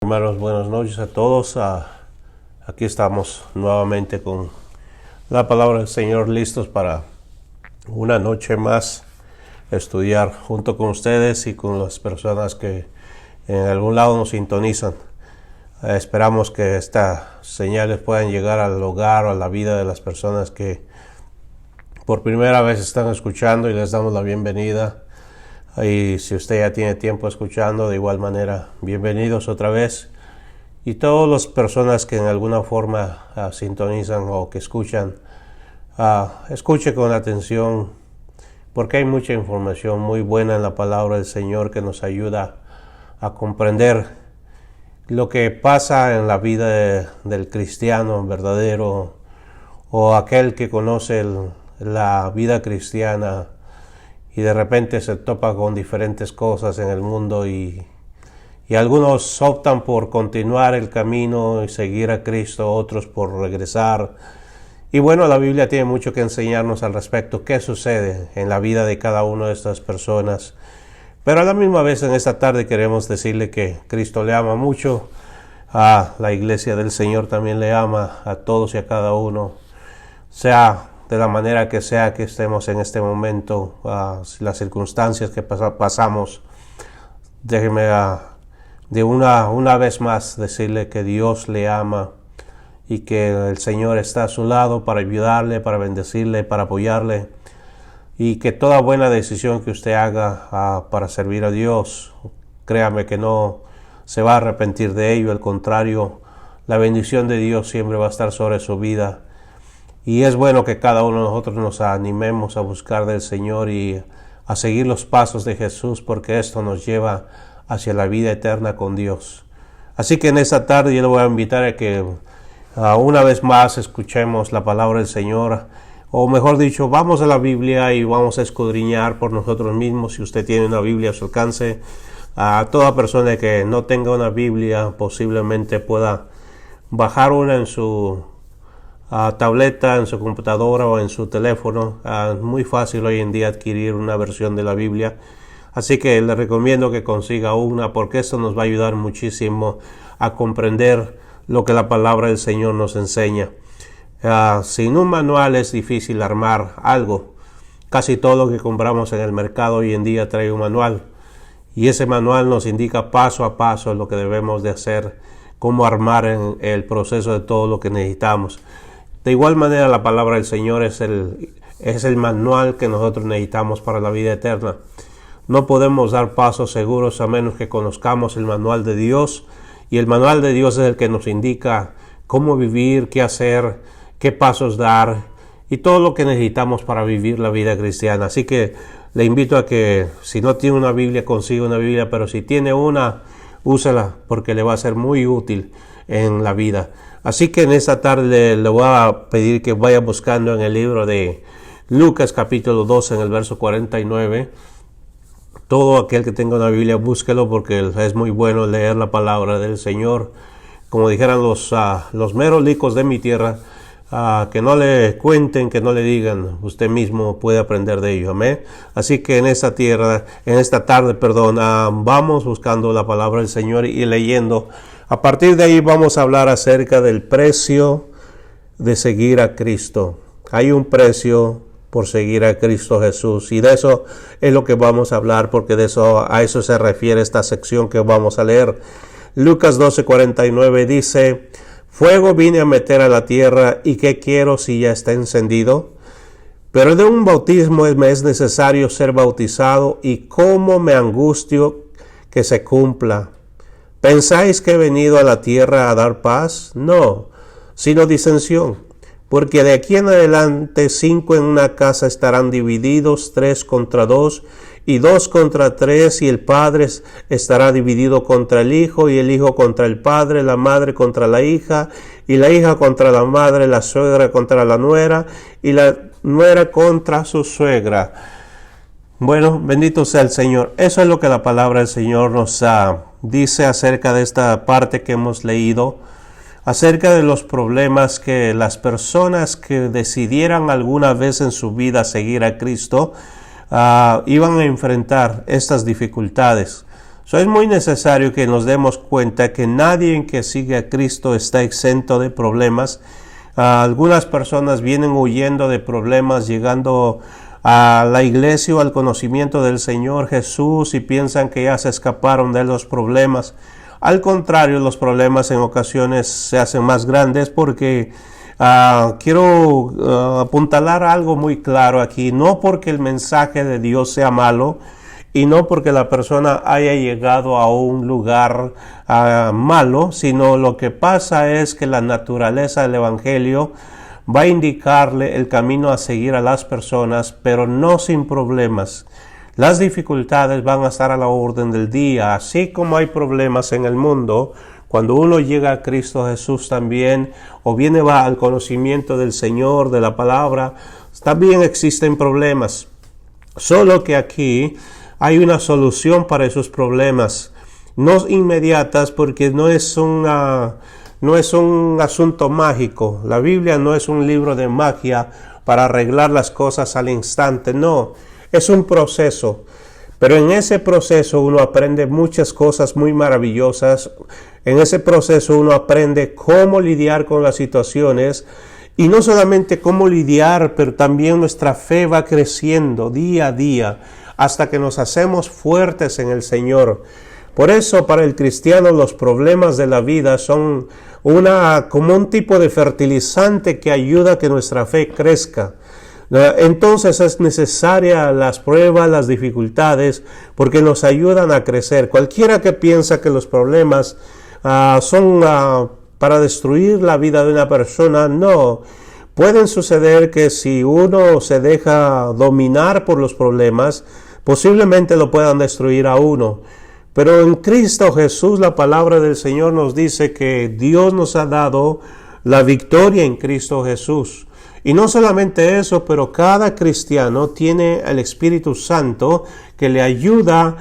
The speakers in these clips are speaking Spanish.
Hermanos, buenas noches a todos. Aquí estamos nuevamente con la palabra del Señor, listos para una noche más estudiar junto con ustedes y con las personas que en algún lado nos sintonizan. Esperamos que estas señales puedan llegar al hogar o a la vida de las personas que por primera vez están escuchando, y les damos la bienvenida. Y si usted ya tiene tiempo escuchando, de igual manera, bienvenidos otra vez. Y todas las personas que en alguna forma sintonizan o que escuchan, escuche con atención, porque hay mucha información muy buena en la palabra del Señor que nos ayuda a comprender lo que pasa en la vida del cristiano verdadero, o aquel que conoce la vida cristiana y de repente se topa con diferentes cosas en el mundo, y algunos optan por continuar el camino y seguir a Cristo, otros por regresar. Y bueno, la Biblia tiene mucho que enseñarnos al respecto, qué sucede en la vida de cada una de estas personas. Pero a la misma vez, en esta tarde queremos decirle que Cristo le ama mucho, a la iglesia del Señor también le ama, a todos y a cada uno, sea de la manera que sea que estemos en este momento, las circunstancias que pasamos. Déjeme de una vez más decirle que Dios le ama y que el Señor está a su lado para ayudarle, para bendecirle, para apoyarle, y que toda buena decisión que usted haga para servir a Dios, créame que no se va a arrepentir de ello. Al contrario, la bendición de Dios siempre va a estar sobre su vida. Y es bueno que cada uno de nosotros nos animemos a buscar del Señor y a seguir los pasos de Jesús, porque esto nos lleva hacia la vida eterna con Dios. Así que en esta tarde yo le voy a invitar a que una vez más escuchemos la palabra del Señor, o mejor dicho, vamos a la Biblia y vamos a escudriñar por nosotros mismos. Si usted tiene una Biblia a su alcance, a toda persona que no tenga una Biblia posiblemente pueda bajar una en su tableta, en su computadora o en su teléfono. Es muy fácil hoy en día adquirir una versión de la Biblia, así que le recomiendo que consiga una, porque esto nos va a ayudar muchísimo a comprender lo que la palabra del Señor nos enseña. Sin un manual es difícil armar algo. Casi todo lo que compramos en el mercado hoy en día trae un manual, y ese manual nos indica paso a paso lo que debemos de hacer, cómo armar en el proceso de todo lo que necesitamos. De igual manera, la palabra del Señor es el manual que nosotros necesitamos para la vida eterna. No podemos dar pasos seguros a menos que conozcamos el manual de Dios, y el manual de Dios es el que nos indica cómo vivir, qué hacer, qué pasos dar y todo lo que necesitamos para vivir la vida cristiana. Así que le invito a que, si no tiene una Biblia, consiga una Biblia, pero si tiene una, úsela, porque le va a ser muy útil en la vida. Así que en esta tarde le voy a pedir que vaya buscando en el libro de Lucas capítulo 12, en el verso 49. Todo aquel que tenga una Biblia, búsquelo, porque es muy bueno leer la palabra del Señor. Como dijeran los meros licos de mi tierra, que no le cuenten, que no le digan, usted mismo puede aprender de ello. Amén. Así que en esta tarde, vamos buscando la palabra del Señor y leyendo. A partir de ahí vamos a hablar acerca del precio de seguir a Cristo. Hay un precio por seguir a Cristo Jesús, y de eso es lo que vamos a hablar, porque a eso se refiere esta sección que vamos a leer. Lucas 12:49 dice: fuego vine a meter a la tierra, y qué quiero si ya está encendido. Pero de un bautismo me es necesario ser bautizado, y cómo me angustio que se cumpla. ¿Pensáis que he venido a la tierra a dar paz? No, sino disensión. Porque de aquí en adelante 5 en una casa estarán divididos, 3 contra 2, y 2 contra 3, y el padre estará dividido contra el hijo, y el hijo contra el padre, la madre contra la hija, y la hija contra la madre, la suegra contra la nuera, y la nuera contra su suegra. Bueno, bendito sea el Señor. Eso es lo que la palabra del Señor nos dice acerca de esta parte que hemos leído, acerca de los problemas que las personas que decidieran alguna vez en su vida seguir a Cristo iban a enfrentar estas dificultades. Es muy necesario que nos demos cuenta que nadie que sigue a Cristo está exento de problemas. Algunas personas vienen huyendo de problemas, llegando a la iglesia o al conocimiento del Señor Jesús y piensan que ya se escaparon de los problemas. Al contrario, los problemas en ocasiones se hacen más grandes porque quiero apuntalar algo muy claro aquí. No porque el mensaje de Dios sea malo y no porque la persona haya llegado a un lugar malo, sino lo que pasa es que la naturaleza del Evangelio va a indicarle el camino a seguir a las personas, pero no sin problemas. Las dificultades van a estar a la orden del día, así como hay problemas en el mundo. Cuando uno llega a Cristo Jesús también, o va al conocimiento del Señor, de la palabra, también existen problemas. Solo que aquí hay una solución para esos problemas, no inmediatas, porque no es un asunto mágico. La Biblia no es un libro de magia para arreglar las cosas al instante, no. Es un proceso, pero en ese proceso uno aprende muchas cosas muy maravillosas. En ese proceso uno aprende cómo lidiar con las situaciones, y no solamente cómo lidiar, pero también nuestra fe va creciendo día a día hasta que nos hacemos fuertes en el Señor. Por eso para el cristiano los problemas de la vida son como un tipo de fertilizante que ayuda a que nuestra fe crezca. Entonces es necesaria las pruebas, las dificultades, porque nos ayudan a crecer. Cualquiera que piensa que los problemas son para destruir la vida de una persona, no. Pueden suceder que si uno se deja dominar por los problemas, posiblemente lo puedan destruir a uno. Pero en Cristo Jesús, la palabra del Señor nos dice que Dios nos ha dado la victoria en Cristo Jesús. Y no solamente eso, pero cada cristiano tiene el Espíritu Santo que le ayuda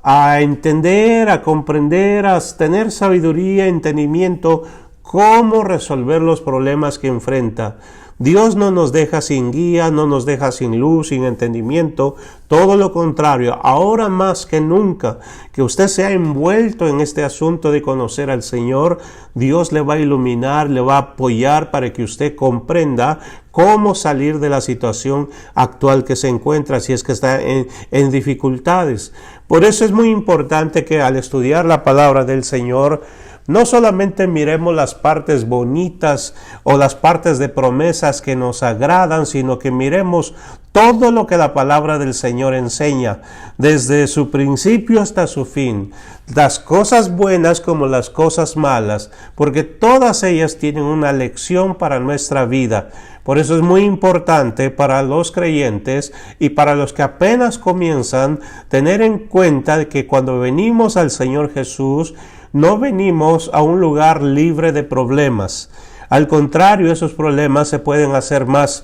a entender, a comprender, a tener sabiduría, entendimiento, cómo resolver los problemas que enfrenta. Dios no nos deja sin guía, no nos deja sin luz, sin entendimiento, todo lo contrario. Ahora más que nunca que usted se ha envuelto en este asunto de conocer al Señor, Dios le va a iluminar, le va a apoyar para que usted comprenda cómo salir de la situación actual que se encuentra, si es que está en dificultades. Por eso es muy importante que al estudiar la palabra del Señor, no solamente miremos las partes bonitas o las partes de promesas que nos agradan, sino que miremos todo lo que la palabra del Señor enseña, desde su principio hasta su fin, las cosas buenas como las cosas malas, porque todas ellas tienen una lección para nuestra vida. Por eso es muy importante para los creyentes y para los que apenas comienzan, tener en cuenta que cuando venimos al Señor Jesús, no venimos a un lugar libre de problemas. Al contrario, esos problemas se pueden hacer más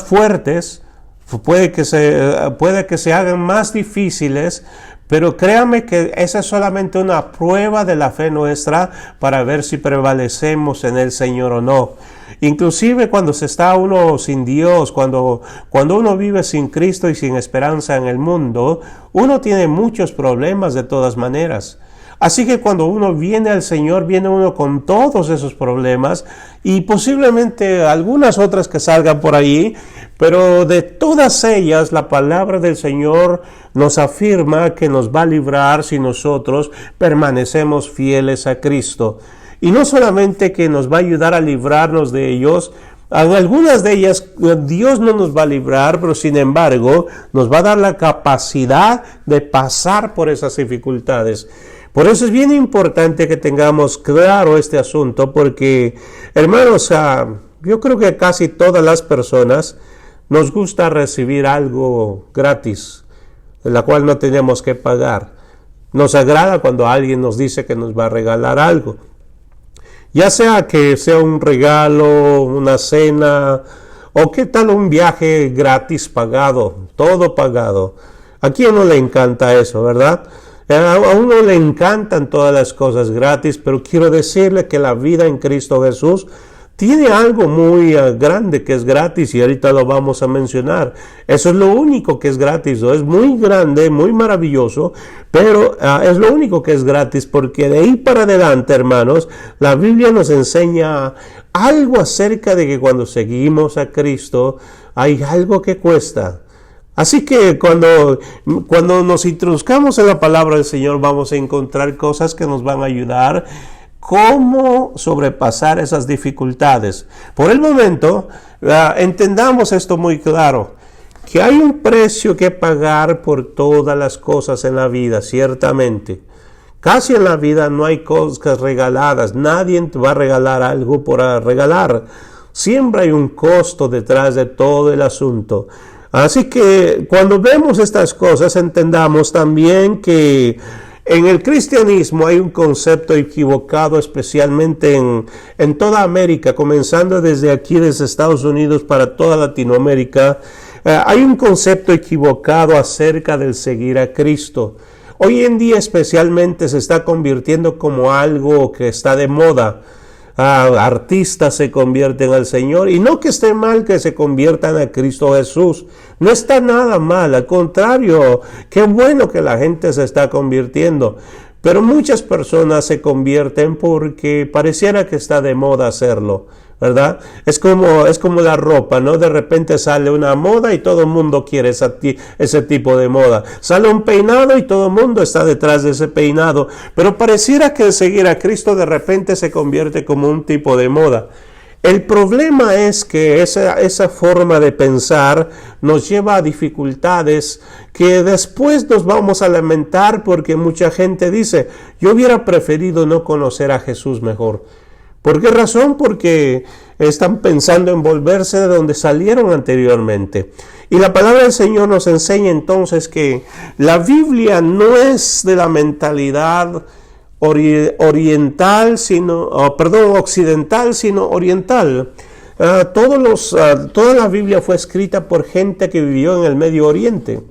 fuertes, puede que se hagan más difíciles, pero créame que esa es solamente una prueba de la fe nuestra para ver si prevalecemos en el Señor o no. Inclusive cuando se está uno sin Dios, cuando uno vive sin Cristo y sin esperanza en el mundo, uno tiene muchos problemas de todas maneras. Así que cuando uno viene al Señor, viene uno con todos esos problemas y posiblemente algunas otras que salgan por ahí, pero de todas ellas la palabra del Señor nos afirma que nos va a librar si nosotros permanecemos fieles a Cristo. Y no solamente que nos va a ayudar a librarnos de ellos, en algunas de ellas Dios no nos va a librar, pero sin embargo nos va a dar la capacidad de pasar por esas dificultades. Por eso es bien importante que tengamos claro este asunto, porque, hermanos, yo creo que casi todas las personas nos gusta recibir algo gratis, en la cual no tenemos que pagar. Nos agrada cuando alguien nos dice que nos va a regalar algo. Ya sea que sea un regalo, una cena, o qué tal un viaje gratis pagado, todo pagado. ¿A quién no le encanta eso, verdad? A uno le encantan todas las cosas gratis, pero quiero decirle que la vida en Cristo Jesús tiene algo muy grande que es gratis y ahorita lo vamos a mencionar. Eso es lo único que es gratis, ¿no? Es muy grande, muy maravilloso, pero es lo único que es gratis, porque de ahí para adelante, hermanos, la Biblia nos enseña algo acerca de que cuando seguimos a Cristo hay algo que cuesta. Así que cuando nos introduzcamos en la palabra del Señor, vamos a encontrar cosas que nos van a ayudar cómo sobrepasar esas dificultades. Por el momento, entendamos esto muy claro, que hay un precio que pagar por todas las cosas en la vida, ciertamente. Casi en la vida no hay cosas regaladas, nadie te va a regalar algo por regalar. Siempre hay un costo detrás de todo el asunto. Así que cuando vemos estas cosas, entendamos también que en el cristianismo hay un concepto equivocado, especialmente en toda América, comenzando desde aquí, desde Estados Unidos para toda Latinoamérica. Hay un concepto equivocado acerca del seguir a Cristo. Hoy en día especialmente se está convirtiendo como algo que está de moda. Artistas se convierten al Señor, y no que esté mal que se conviertan a Cristo Jesús, no está nada mal, al contrario, qué bueno que la gente se está convirtiendo, pero muchas personas se convierten porque pareciera que está de moda hacerlo, ¿verdad? Es como la ropa, ¿no? De repente sale una moda y todo el mundo quiere ese tipo de moda. Sale un peinado y todo el mundo está detrás de ese peinado. Pero pareciera que seguir a Cristo de repente se convierte como un tipo de moda. El problema es que esa forma de pensar nos lleva a dificultades que después nos vamos a lamentar, porque mucha gente dice, yo hubiera preferido no conocer a Jesús mejor. ¿Por qué razón? Porque están pensando en volverse de donde salieron anteriormente. Y la palabra del Señor nos enseña entonces que la Biblia no es de la mentalidad occidental, sino oriental. Toda la Biblia fue escrita por gente que vivió en el Medio Oriente.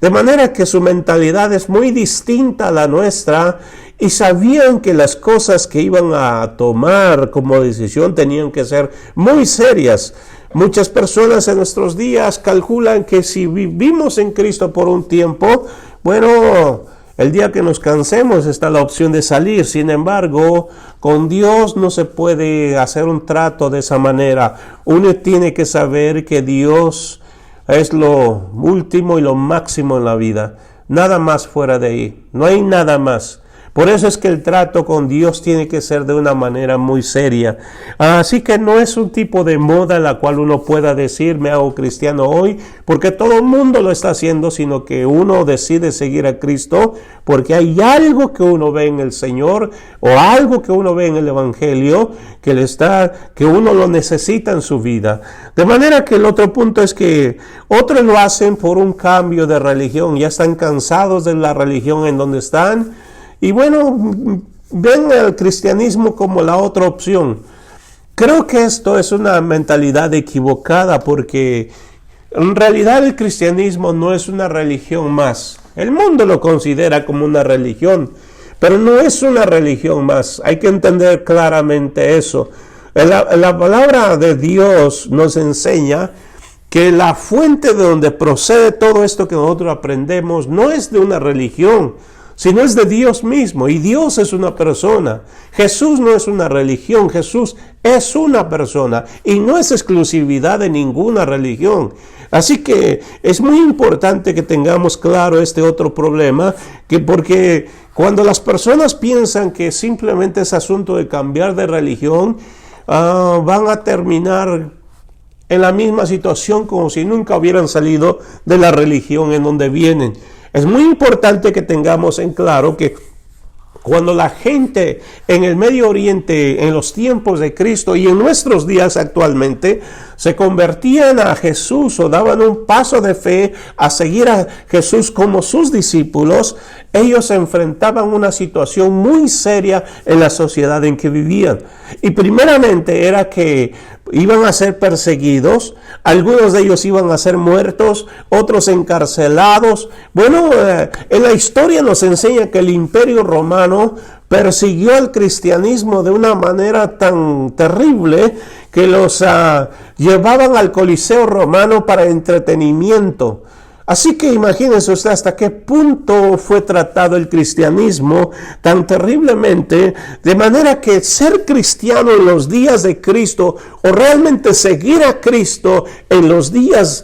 De manera que su mentalidad es muy distinta a la nuestra, y sabían que las cosas que iban a tomar como decisión tenían que ser muy serias. Muchas personas en nuestros días calculan que si vivimos en Cristo por un tiempo, bueno, el día que nos cansemos está la opción de salir. Sin embargo, con Dios no se puede hacer un trato de esa manera. Uno tiene que saber que Dios es lo último y lo máximo en la vida. Nada más fuera de ahí. No hay nada más. Por eso es que el trato con Dios tiene que ser de una manera muy seria. Así que no es un tipo de moda en la cual uno pueda decir, me hago cristiano hoy, porque todo el mundo lo está haciendo, sino que uno decide seguir a Cristo porque hay algo que uno ve en el Señor, o algo que uno ve en el Evangelio, que uno lo necesita en su vida. De manera que el otro punto es que otros lo hacen por un cambio de religión. Ya están cansados de la religión en donde están, y bueno, ven el cristianismo como la otra opción. Creo que esto es una mentalidad equivocada, porque en realidad el cristianismo no es una religión más. El mundo lo considera como una religión, pero no es una religión más. Hay que entender claramente eso. La palabra de Dios nos enseña que la fuente de donde procede todo esto que nosotros aprendemos no es de una religión, sino es de Dios mismo, y Dios es una persona. Jesús no es una religión, Jesús es una persona, y no es exclusividad de ninguna religión. Así que es muy importante que tengamos claro este otro problema, porque cuando las personas piensan que simplemente es asunto de cambiar de religión, van a terminar en la misma situación como si nunca hubieran salido de la religión en donde vienen. Es muy importante que tengamos en claro que cuando la gente en el Medio Oriente, en los tiempos de Cristo y en nuestros días actualmente, se convertían a Jesús o daban un paso de fe a seguir a Jesús como sus discípulos, ellos se enfrentaban a una situación muy seria en la sociedad en que vivían. Y primeramente era que iban a ser perseguidos, algunos de ellos iban a ser muertos, otros encarcelados. Bueno, en la historia nos enseña que el Imperio Romano persiguió al cristianismo de una manera tan terrible que los llevaban al Coliseo romano para entretenimiento. Así que imagínense usted hasta qué punto fue tratado el cristianismo tan terriblemente, de manera que ser cristiano en los días de Cristo, o realmente seguir a Cristo en los días,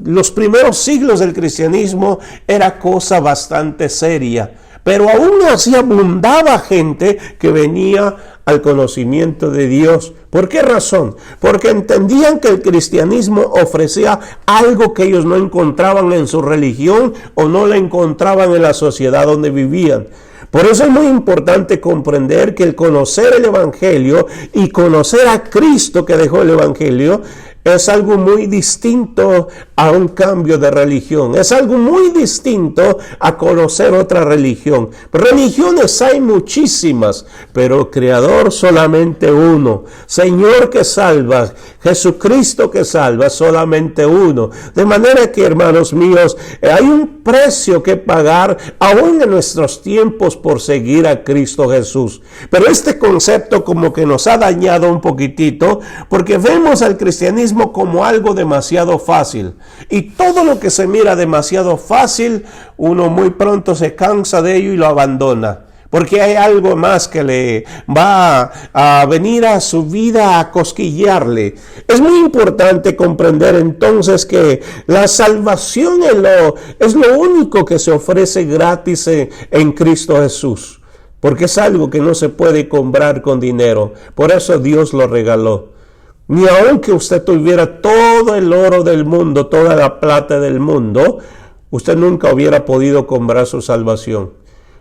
los primeros siglos del cristianismo, era cosa bastante seria. Pero aún así abundaba gente que venía al conocimiento de Dios. ¿Por qué razón? Porque entendían que el cristianismo ofrecía algo que ellos no encontraban en su religión o no la encontraban en la sociedad donde vivían. Por eso es muy importante comprender que el conocer el Evangelio y conocer a Cristo que dejó el Evangelio es algo muy distinto a un cambio de religión. Es algo muy distinto a conocer otra religión. Religiones hay muchísimas, pero Creador solamente uno. Señor que salva, Jesucristo que salva, solamente uno. De manera que, hermanos míos, hay un precio que pagar aún en nuestros tiempos por seguir a Cristo Jesús. Pero este concepto como que nos ha dañado un poquitito, porque vemos al cristianismo como algo demasiado fácil, y todo lo que se mira demasiado fácil, uno muy pronto se cansa de ello y lo abandona, porque hay algo más que le va a venir a su vida a cosquillarle. Es muy importante comprender entonces que la salvación es lo único que se ofrece gratis en Cristo Jesús, porque es algo que no se puede comprar con dinero. Por eso Dios lo regaló. Ni aunque usted tuviera todo el oro del mundo, toda la plata del mundo, usted nunca hubiera podido comprar su salvación.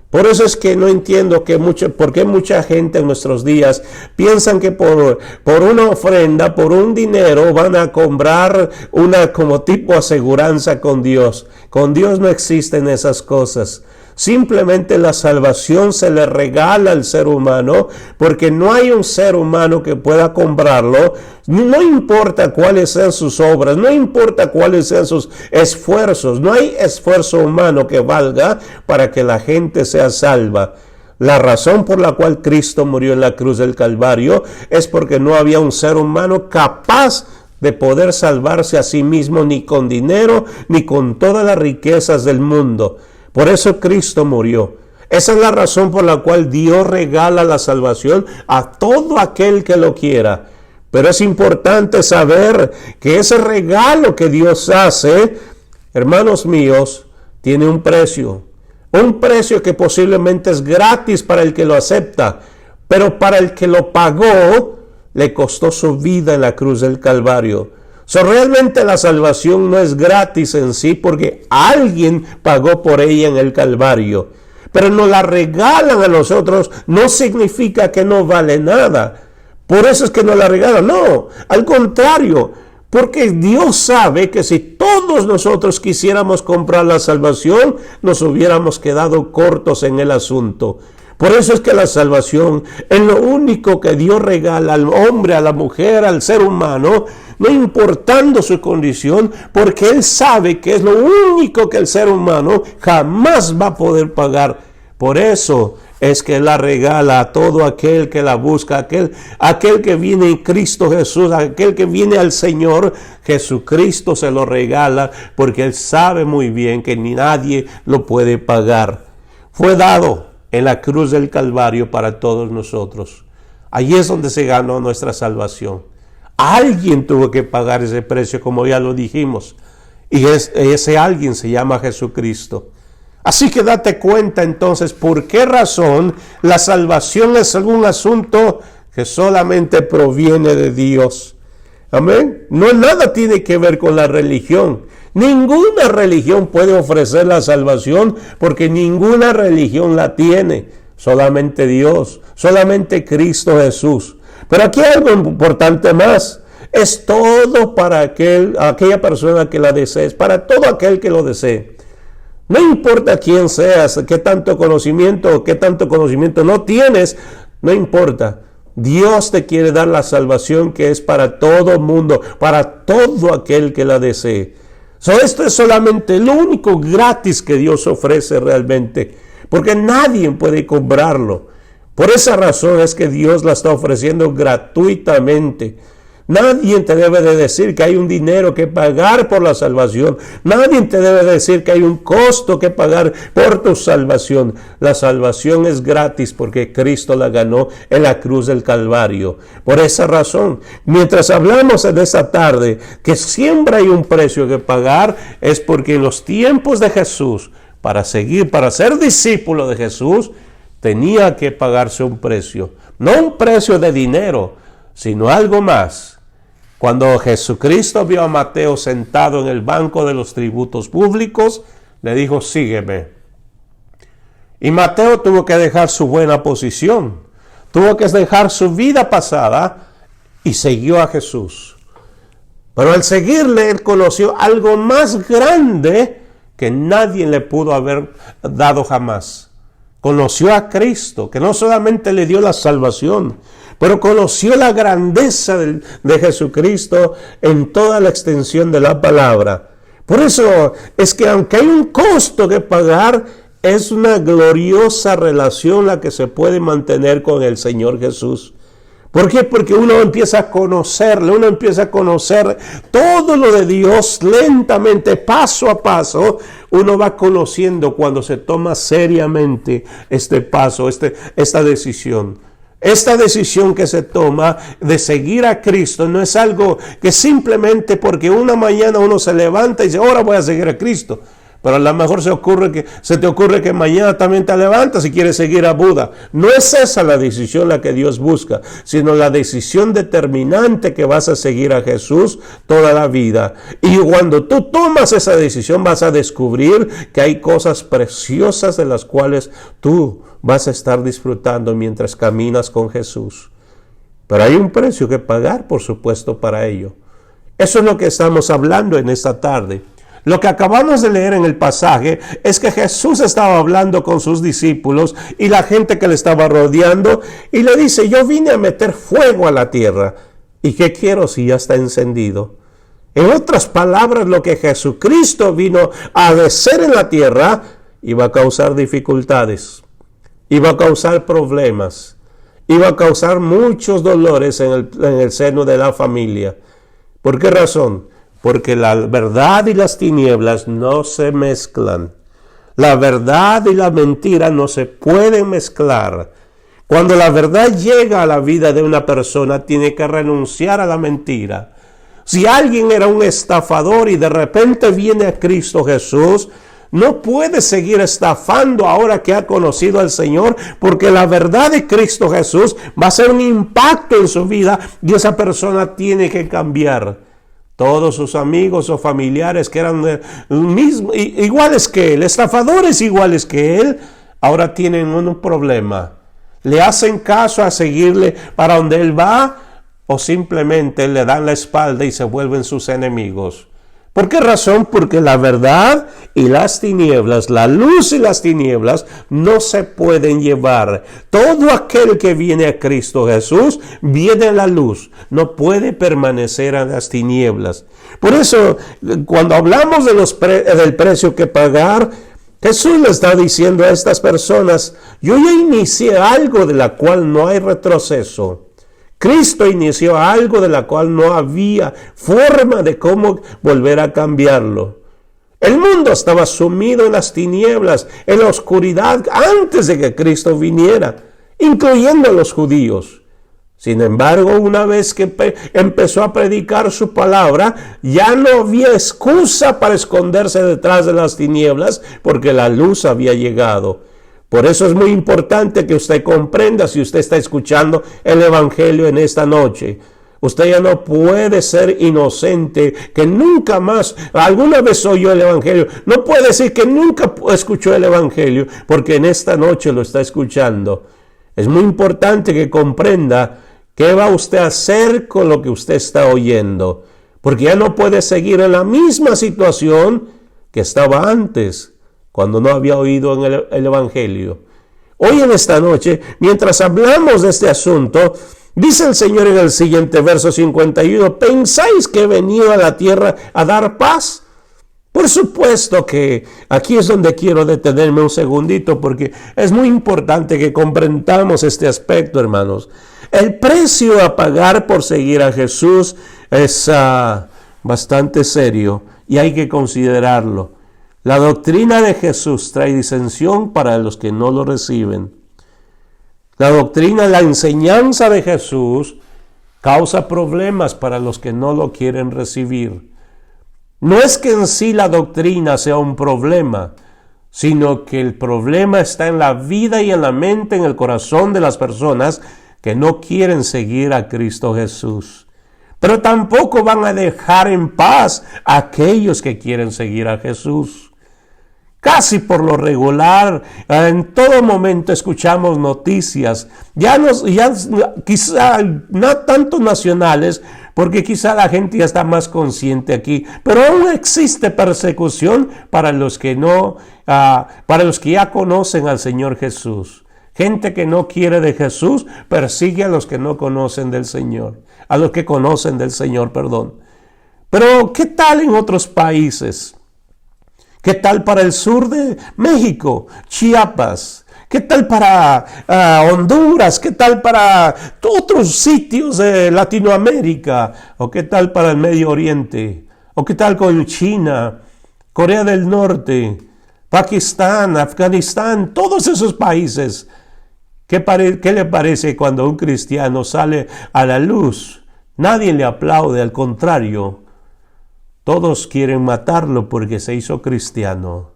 Por eso es que no entiendo por qué mucha gente en nuestros días piensan que por una ofrenda, por un dinero, van a comprar una como tipo aseguranza con Dios. Con Dios no existen esas cosas. Simplemente la salvación se le regala al ser humano, porque no hay un ser humano que pueda comprarlo. No importa cuáles sean sus obras, no importa cuáles sean sus esfuerzos, no hay esfuerzo humano que valga para que la gente sea salva. La razón por la cual Cristo murió en la cruz del Calvario es porque no había un ser humano capaz de poder salvarse a sí mismo, ni con dinero, ni con todas las riquezas del mundo. Por eso Cristo murió. Esa es la razón por la cual Dios regala la salvación a todo aquel que lo quiera. Pero es importante saber que ese regalo que Dios hace, hermanos míos, tiene un precio. Un precio que posiblemente es gratis para el que lo acepta, pero para el que lo pagó, le costó su vida en la cruz del Calvario. Realmente la salvación no es gratis en sí, porque alguien pagó por ella en el Calvario. Pero nos la regalan a nosotros, no significa que no vale nada. Por eso es que nos la regalan. No, al contrario, porque Dios sabe que si todos nosotros quisiéramos comprar la salvación, nos hubiéramos quedado cortos en el asunto. Por eso es que la salvación es lo único que Dios regala al hombre, a la mujer, al ser humano, no importando su condición, porque Él sabe que es lo único que el ser humano jamás va a poder pagar. Por eso es que la regala a todo aquel que la busca, aquel que viene en Cristo Jesús, aquel que viene al Señor Jesucristo se lo regala, porque Él sabe muy bien que ni nadie lo puede pagar. Fue dado en la cruz del Calvario para todos nosotros. Allí es donde se ganó nuestra salvación. Alguien tuvo que pagar ese precio, como ya lo dijimos, y ese alguien se llama Jesucristo. Así que date cuenta entonces por qué razón la salvación es un asunto que solamente proviene de Dios. Amén. No nada tiene que ver con la religión. Ninguna religión puede ofrecer la salvación, porque ninguna religión la tiene. Solamente Dios, solamente Cristo Jesús. Pero aquí hay algo importante más. Es todo para aquella persona que la desee, es para todo aquel que lo desee. No importa quién seas, qué tanto conocimiento o qué tanto conocimiento no tienes, no importa. Dios te quiere dar la salvación que es para todo mundo, para todo aquel que la desee. Esto es solamente lo único gratis que Dios ofrece realmente, porque nadie puede comprarlo. Por esa razón es que Dios la está ofreciendo gratuitamente. Nadie te debe de decir que hay un dinero que pagar por la salvación. Nadie te debe de decir que hay un costo que pagar por tu salvación. La salvación es gratis porque Cristo la ganó en la cruz del Calvario. Por esa razón, mientras hablamos en esta tarde que siempre hay un precio que pagar, es porque en los tiempos de Jesús, para ser discípulo de Jesús, tenía que pagarse un precio. No un precio de dinero, sino algo más. Cuando Jesucristo vio a Mateo sentado en el banco de los tributos públicos, le dijo, sígueme. Y Mateo tuvo que dejar su buena posición, tuvo que dejar su vida pasada y siguió a Jesús. Pero al seguirle, él conoció algo más grande que nadie le pudo haber dado jamás. Conoció a Cristo, que no solamente le dio la salvación, pero conoció la grandeza de Jesucristo en toda la extensión de la palabra. Por eso es que aunque hay un costo que pagar, es una gloriosa relación la que se puede mantener con el Señor Jesús. ¿Por qué? Porque uno empieza a conocerle, uno empieza a conocer todo lo de Dios lentamente, paso a paso. Uno va conociendo cuando se toma seriamente este paso, esta decisión. Esta decisión que se toma de seguir a Cristo no es algo que simplemente porque una mañana uno se levanta y dice, ahora voy a seguir a Cristo. Pero a lo mejor se te ocurre que mañana también te levantas y quieres seguir a Buda. No es esa la decisión la que Dios busca, sino la decisión determinante que vas a seguir a Jesús toda la vida. Y cuando tú tomas esa decisión vas a descubrir que hay cosas preciosas de las cuales tú vas a estar disfrutando mientras caminas con Jesús. Pero hay un precio que pagar, por supuesto, para ello. Eso es lo que estamos hablando en esta tarde. Lo que acabamos de leer en el pasaje es que Jesús estaba hablando con sus discípulos y la gente que le estaba rodeando y le dice, yo vine a meter fuego a la tierra. ¿Y qué quiero si ya está encendido? En otras palabras, lo que Jesucristo vino a hacer en la tierra iba a causar dificultades, iba a causar problemas, iba a causar muchos dolores en el seno de la familia. ¿Por qué razón? Porque la verdad y las tinieblas no se mezclan. La verdad y la mentira no se pueden mezclar. Cuando la verdad llega a la vida de una persona, tiene que renunciar a la mentira. Si alguien era un estafador y de repente viene a Cristo Jesús, no puede seguir estafando ahora que ha conocido al Señor, porque la verdad de Cristo Jesús va a ser un impacto en su vida y esa persona tiene que cambiar. Todos sus amigos o familiares que eran iguales que él, estafadores iguales que él, ahora tienen un problema. ¿Le hacen caso a seguirle para donde él va o simplemente le dan la espalda y se vuelven sus enemigos? ¿Por qué razón? Porque la verdad y las tinieblas, la luz y las tinieblas no se pueden llevar. Todo aquel que viene a Cristo Jesús viene a la luz, no puede permanecer en las tinieblas. Por eso, cuando hablamos de del precio que pagar, Jesús le está diciendo a estas personas, yo ya inicié algo de la cual no hay retroceso. Cristo inició algo de la cual no había forma de cómo volver a cambiarlo. El mundo estaba sumido en las tinieblas, en la oscuridad antes de que Cristo viniera, incluyendo a los judíos. Sin embargo, una vez que empezó a predicar su palabra, ya no había excusa para esconderse detrás de las tinieblas, porque la luz había llegado. Por eso es muy importante que usted comprenda, si usted está escuchando el Evangelio en esta noche. Usted ya no puede ser inocente, que nunca más, alguna vez oyó el Evangelio. No puede decir que nunca escuchó el Evangelio, porque en esta noche lo está escuchando. Es muy importante que comprenda qué va usted a hacer con lo que usted está oyendo, porque ya no puede seguir en la misma situación que estaba antes, cuando no había oído en el Evangelio. Hoy en esta noche, mientras hablamos de este asunto, dice el Señor en el siguiente verso 51, ¿pensáis que he venido a la tierra a dar paz? Por supuesto que aquí es donde quiero detenerme un segundito, porque es muy importante que comprendamos este aspecto, hermanos. El precio a pagar por seguir a Jesús es bastante serio y hay que considerarlo. La doctrina de Jesús trae disensión para los que no lo reciben. La doctrina, la enseñanza de Jesús causa problemas para los que no lo quieren recibir. No es que en sí la doctrina sea un problema, sino que el problema está en la vida y en la mente, en el corazón de las personas que no quieren seguir a Cristo Jesús. Pero tampoco van a dejar en paz a aquellos que quieren seguir a Jesús. Casi por lo regular, en todo momento escuchamos noticias, quizá no tanto nacionales, porque quizá la gente ya está más consciente aquí, pero aún existe persecución para los que ya conocen al Señor Jesús. Gente que no quiere de Jesús persigue a los que no conocen del Señor, a los que conocen del Señor, perdón. Pero ¿qué tal en otros países? ¿Qué tal para el sur de México, Chiapas? ¿Qué tal para Honduras? ¿Qué tal para otros sitios de Latinoamérica? ¿O qué tal para el Medio Oriente? ¿O qué tal con China, Corea del Norte, Pakistán, Afganistán? Todos esos países. ¿Qué le parece cuando un cristiano sale a la luz? Nadie le aplaude, al contrario. Todos quieren matarlo porque se hizo cristiano.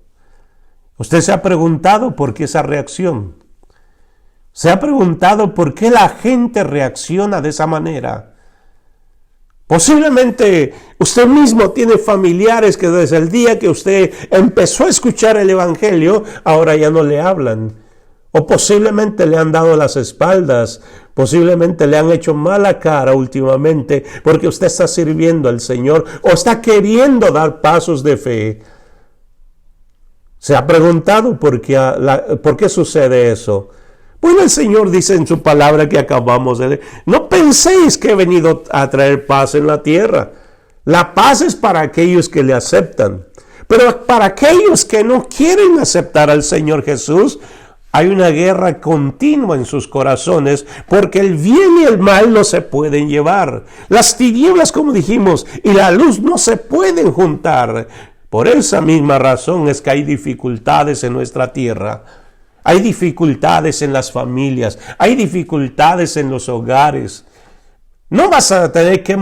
¿Usted se ha preguntado por qué esa reacción? ¿Se ha preguntado por qué la gente reacciona de esa manera? Posiblemente usted mismo tiene familiares que desde el día que usted empezó a escuchar el Evangelio, ahora ya no le hablan. O posiblemente le han dado las espaldas, posiblemente le han hecho mala cara últimamente porque usted está sirviendo al Señor o está queriendo dar pasos de fe. ¿Se ha preguntado por qué sucede eso? Bueno, el Señor dice en su palabra que acabamos de leer, no penséis que he venido a traer paz en la tierra. La paz es para aquellos que le aceptan, pero para aquellos que no quieren aceptar al Señor Jesús, hay una guerra continua en sus corazones porque el bien y el mal no se pueden llevar. Las tinieblas, como dijimos, y la luz no se pueden juntar. Por esa misma razón es que hay dificultades en nuestra tierra. Hay dificultades en las familias. Hay dificultades en los hogares. No vas a tener que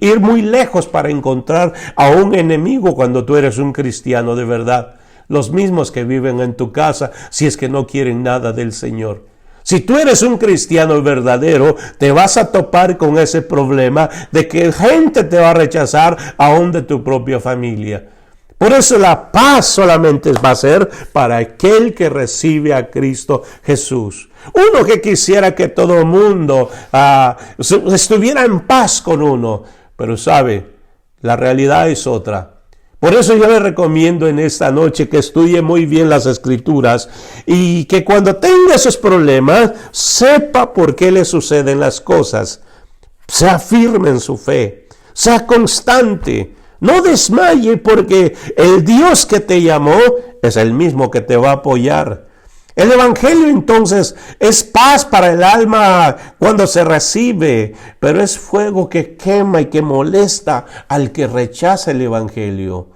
ir muy lejos para encontrar a un enemigo cuando tú eres un cristiano de verdad. Los mismos que viven en tu casa, si es que no quieren nada del Señor. Si tú eres un cristiano verdadero, te vas a topar con ese problema de que gente te va a rechazar aún de tu propia familia. Por eso la paz solamente va a ser para aquel que recibe a Cristo Jesús. Uno que quisiera que todo el mundo estuviera en paz con uno, pero sabe, la realidad es otra. Por eso yo le recomiendo en esta noche que estudie muy bien las Escrituras y que cuando tenga esos problemas, sepa por qué le suceden las cosas. Sea firme en su fe, sea constante, no desmaye porque el Dios que te llamó es el mismo que te va a apoyar. El Evangelio entonces es paz para el alma cuando se recibe, pero es fuego que quema y que molesta al que rechaza el Evangelio.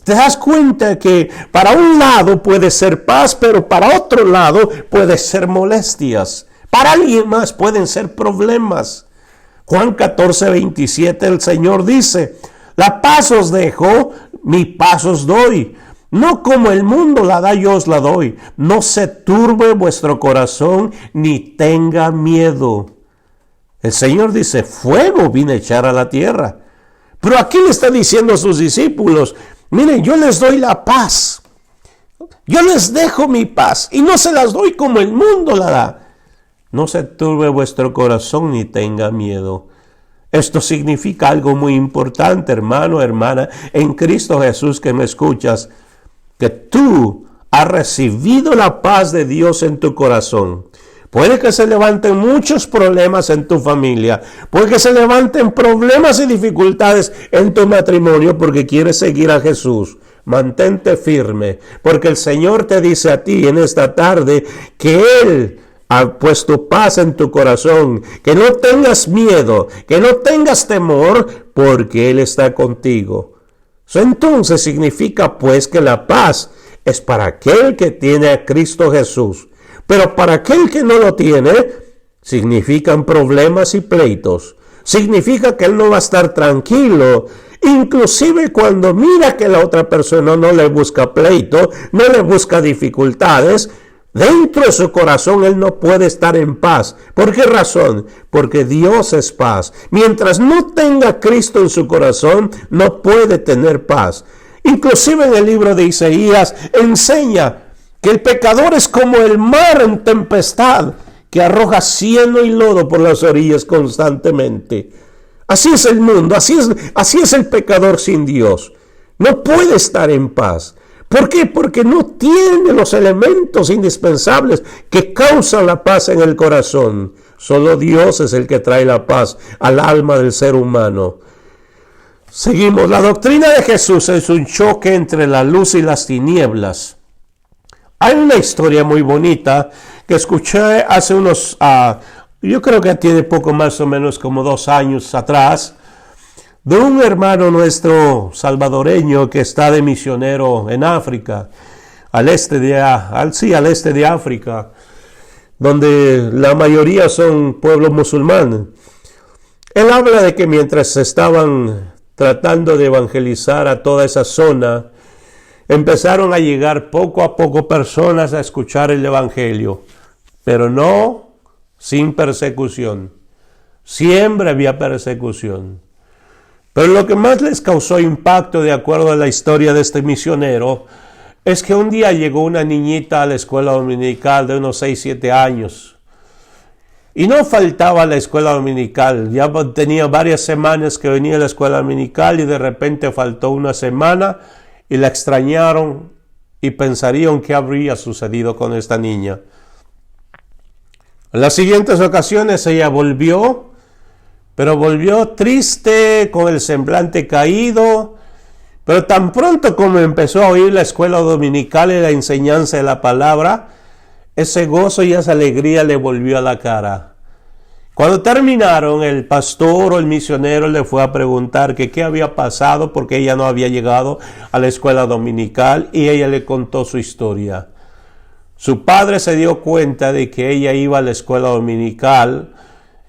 Te das cuenta que para un lado puede ser paz, pero para otro lado puede ser molestias. Para alguien más pueden ser problemas. Juan 14:27 el Señor dice, la paz os dejo, mi paz os doy. No como el mundo la da, yo os la doy. No se turbe vuestro corazón, ni tenga miedo. El Señor dice, fuego vine a echar a la tierra. Pero aquí le está diciendo a sus discípulos, miren, yo les doy la paz. Yo les dejo mi paz y no se las doy como el mundo la da. No se turbe vuestro corazón, ni tenga miedo. Esto significa algo muy importante, hermano, hermana, en Cristo Jesús que me escuchas, que tú has recibido la paz de Dios en tu corazón. Puede que se levanten muchos problemas en tu familia. Puede que se levanten problemas y dificultades en tu matrimonio porque quieres seguir a Jesús. Mantente firme, porque el Señor te dice a ti en esta tarde que Él ha puesto paz en tu corazón, que no tengas miedo, que no tengas temor, porque Él está contigo. Eso entonces significa pues que la paz es para aquel que tiene a Cristo Jesús. Pero para aquel que no lo tiene, significan problemas y pleitos. Significa que él no va a estar tranquilo. Inclusive cuando mira que la otra persona no le busca pleito, no le busca dificultades, dentro de su corazón él no puede estar en paz. ¿Por qué razón? Porque Dios es paz. Mientras no tenga a Cristo en su corazón, no puede tener paz. Inclusive en el libro de Isaías enseña que el pecador es como el mar en tempestad, que arroja cieno y lodo por las orillas constantemente. Así es el mundo, así es el pecador sin Dios. No puede estar en paz. ¿Por qué? Porque no tiene los elementos indispensables que causan la paz en el corazón. Solo Dios es el que trae la paz al alma del ser humano. Seguimos. La doctrina de Jesús es un choque entre la luz y las tinieblas. Hay una historia muy bonita que escuché hace yo creo que tiene poco más o menos como 2 años atrás, de un hermano nuestro salvadoreño que está de misionero en África, al este de África, donde la mayoría son pueblos musulmanes. Él habla de que mientras estaban tratando de evangelizar a toda esa zona, empezaron a llegar poco a poco personas a escuchar el evangelio, pero no sin persecución. Siempre había persecución. Pero lo que más les causó impacto, de acuerdo a la historia de este misionero, es que un día llegó una niñita a la escuela dominical de unos 6-7 años. Y no faltaba a la escuela dominical. Ya tenía varias semanas que venía a la escuela dominical y de repente faltó una semana y la extrañaron y pensarían qué habría sucedido con esta niña. En las siguientes ocasiones ella volvió, pero volvió triste, con el semblante caído. Pero tan pronto como empezó a oír la escuela dominical y la enseñanza de la palabra, ese gozo y esa alegría le volvió a la cara. Cuando terminaron, el pastor o el misionero le fue a preguntar que qué había pasado porque ella no había llegado a la escuela dominical y ella le contó su historia. Su padre se dio cuenta de que ella iba a la escuela dominical.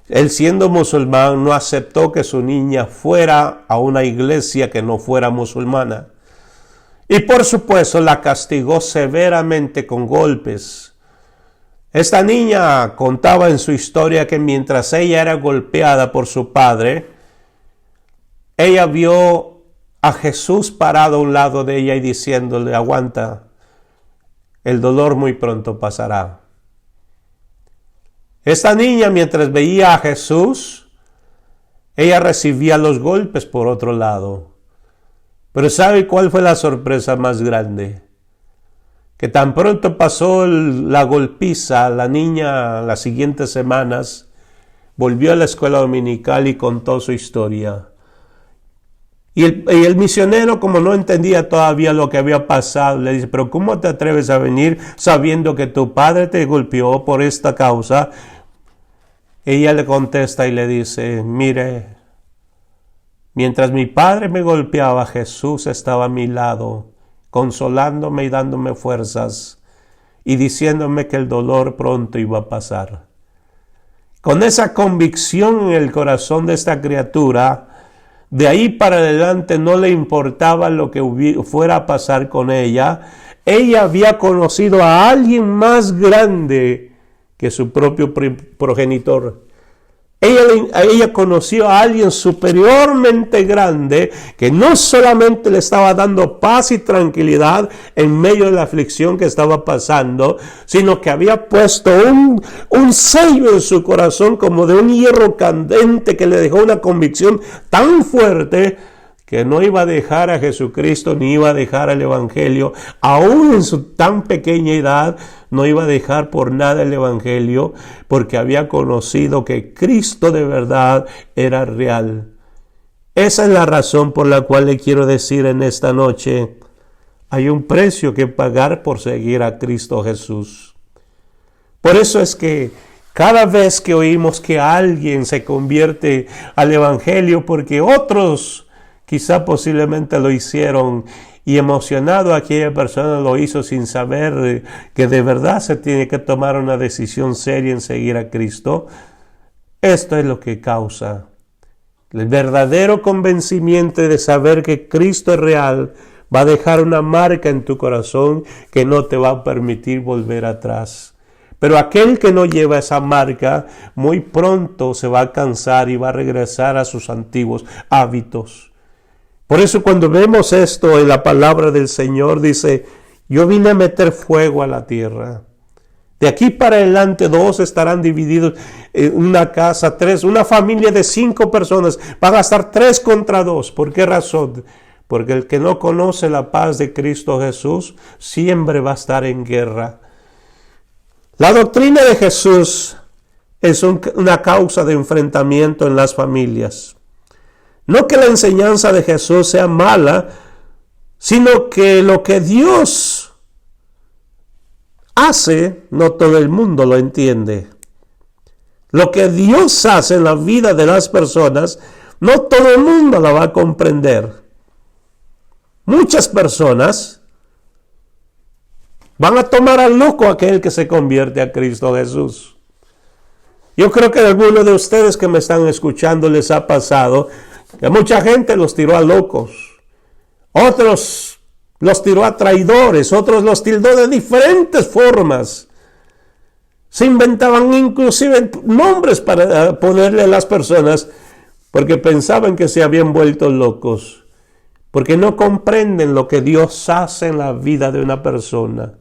Él, siendo musulmán, no aceptó que su niña fuera a una iglesia que no fuera musulmana. Y por supuesto la castigó severamente con golpes. Esta niña contaba en su historia que mientras ella era golpeada por su padre, ella vio a Jesús parado a un lado de ella y diciéndole: aguanta, el dolor muy pronto pasará. Esta niña, mientras veía a Jesús, ella recibía los golpes por otro lado. Pero ¿sabe cuál fue la sorpresa más grande? Que tan pronto pasó la golpiza, la niña las siguientes semanas volvió a la escuela dominical y contó su historia. Y el misionero, como no entendía todavía lo que había pasado, le dice: pero ¿cómo te atreves a venir sabiendo que tu padre te golpeó por esta causa? Ella le contesta y le dice: mire, mientras mi padre me golpeaba, Jesús estaba a mi lado, consolándome y dándome fuerzas y diciéndome que el dolor pronto iba a pasar. Con esa convicción en el corazón de esta criatura, de ahí para adelante no le importaba lo que fuera a pasar con ella. Ella había conocido a alguien más grande que su propio progenitor. Ella conoció a alguien superiormente grande que no solamente le estaba dando paz y tranquilidad en medio de la aflicción que estaba pasando, sino que había puesto un sello en su corazón como de un hierro candente que le dejó una convicción tan fuerte que no iba a dejar a Jesucristo ni iba a dejar el Evangelio, aún en su tan pequeña edad, no iba a dejar por nada el Evangelio, porque había conocido que Cristo de verdad era real. Esa es la razón por la cual le quiero decir en esta noche, hay un precio que pagar por seguir a Cristo Jesús. Por eso es que cada vez que oímos que alguien se convierte al Evangelio, porque otros quizá posiblemente lo hicieron y emocionado aquella persona lo hizo sin saber que de verdad se tiene que tomar una decisión seria en seguir a Cristo, esto es lo que causa el verdadero convencimiento de saber que Cristo es real. Va a dejar una marca en tu corazón que no te va a permitir volver atrás. Pero aquel que no lleva esa marca, muy pronto se va a cansar y va a regresar a sus antiguos hábitos. Por eso cuando vemos esto en la palabra del Señor, dice, yo vine a meter fuego a la tierra. De aquí para adelante 2 estarán divididos en una casa, 3, una familia de 5 personas. Van a estar 3 contra 2. ¿Por qué razón? Porque el que no conoce la paz de Cristo Jesús siempre va a estar en guerra. La doctrina de Jesús es una causa de enfrentamiento en las familias. No que la enseñanza de Jesús sea mala, sino que lo que Dios hace, no todo el mundo lo entiende. Lo que Dios hace en la vida de las personas, no todo el mundo la va a comprender. Muchas personas van a tomar al loco a aquel que se convierte a Cristo Jesús. Yo creo que a algunos de ustedes que me están escuchando les ha pasado que mucha gente los tiró a locos. Otros los tiró a traidores, otros los tildó de diferentes formas. Se inventaban inclusive nombres para ponerle a las personas porque pensaban que se habían vuelto locos, porque no comprenden lo que Dios hace en la vida de una persona.